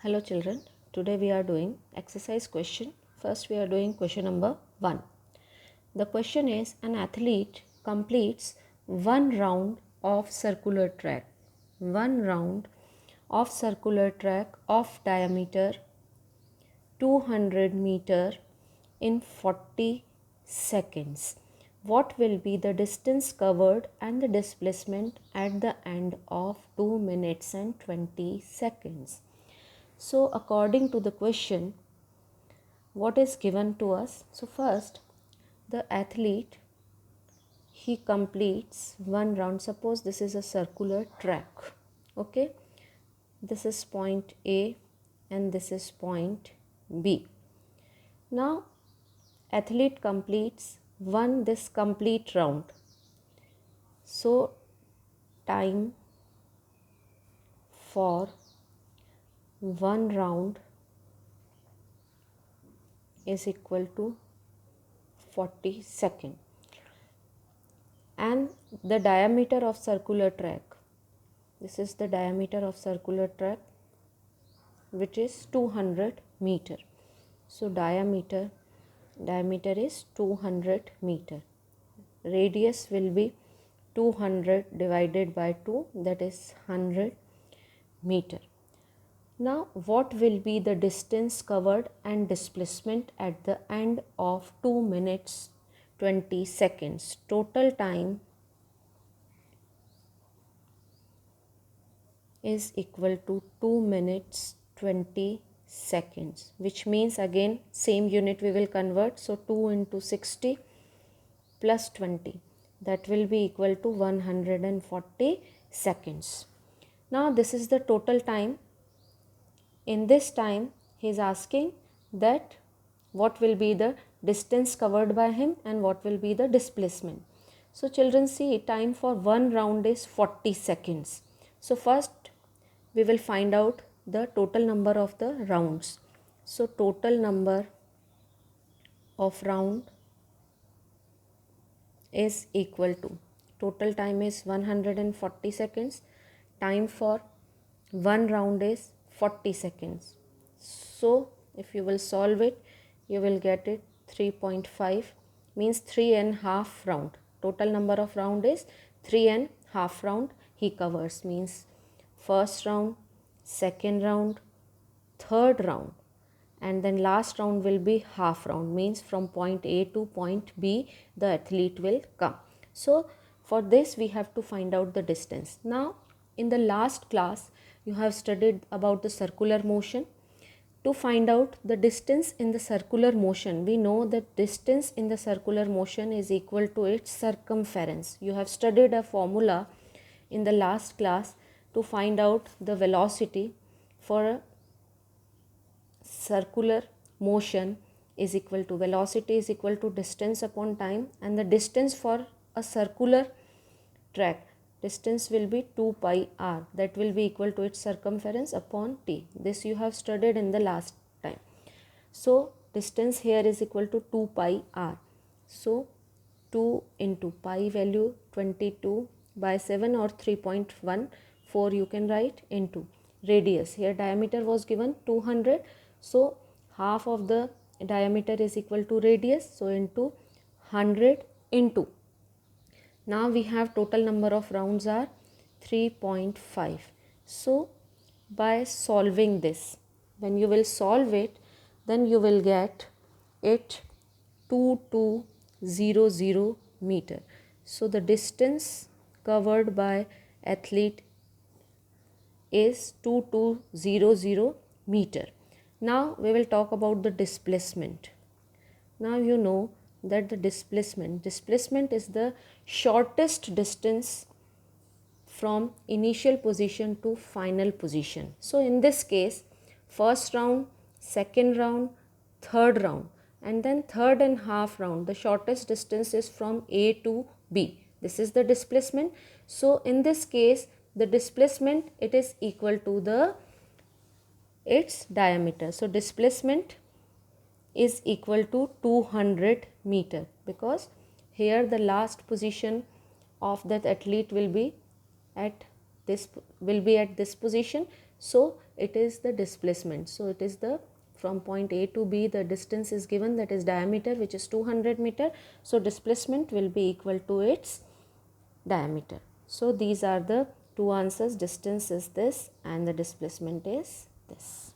Hello children, today we are doing exercise question. First we are doing question number 1. The question is, an athlete completes one round of circular track. One round of circular track of diameter 200 meter in 40 seconds. What will be the distance covered and the displacement at the end of 2 minutes and 20 seconds? So according to the question, what is given to us? So first, the athlete, he completes one round. Suppose this is a circular track. Okay, this is point A and this is point B. Now athlete completes this complete round. So time for one round is equal to 40 seconds. And the diameter of circular track, this is the diameter of circular track, which is 200 meter. So diameter is 200 meter. Radius will be 200 divided by 2, that is 100 meter. Now what will be the distance covered and displacement at the end of 2 minutes 20 seconds? Total time is equal to 2 minutes 20 seconds, which means again same unit we will convert. So 2 into 60 plus 20, that will be equal to 140 seconds. Now this is the total time. In this time he is asking that what will be the distance covered by him and what will be the displacement. So children, see, time for one round is 40 seconds. So first we will find out the total number of the rounds. So total number of round is equal to, total time is 140 seconds, time for one round is 40 seconds. So if you will solve it, you will get it 3.5, means 3.5 round. Total number of round is 3.5 round he covers, means first round, second round, third round, and then last round will be half round, means from point A to point B the athlete will come. So for this we have to find out the distance. Now in the last class you have studied about the circular motion. To find out the distance in the circular motion, we know that distance in the circular motion is equal to its circumference. You have studied a formula in the last class to find out the velocity for a circular motion is equal to, velocity is equal to distance upon time, and the distance for a circular track, distance will be 2 pi r, that will be equal to its circumference upon t. This you have studied in the last time. So distance here is equal to 2 pi r. So 2 into pi value 22 by 7 or 3.14 you can write, into radius. Here diameter was given 200. So half of the diameter is equal to radius. So into 100 into, now we have total number of rounds are 3.5. So by solving this, when you will solve it, then you will get it 2200 meter. So the distance covered by athlete is 2200 meter. Now we will talk about the displacement. Now you know that the displacement is the shortest distance from initial position to final position. So in this case, first round, second round, third round, and then third and half round, the shortest distance is from A to B. This is the displacement. So in this case, the displacement, it is equal to its diameter. So displacement is equal to 200 meter, because here the last position of that athlete will be at this will be at this position, so it is the displacement. So it is the from point A to B, the distance is given, that is diameter, which is 200 meter. So displacement will be equal to its diameter. So these are the two answers. Distance is this and the displacement is this.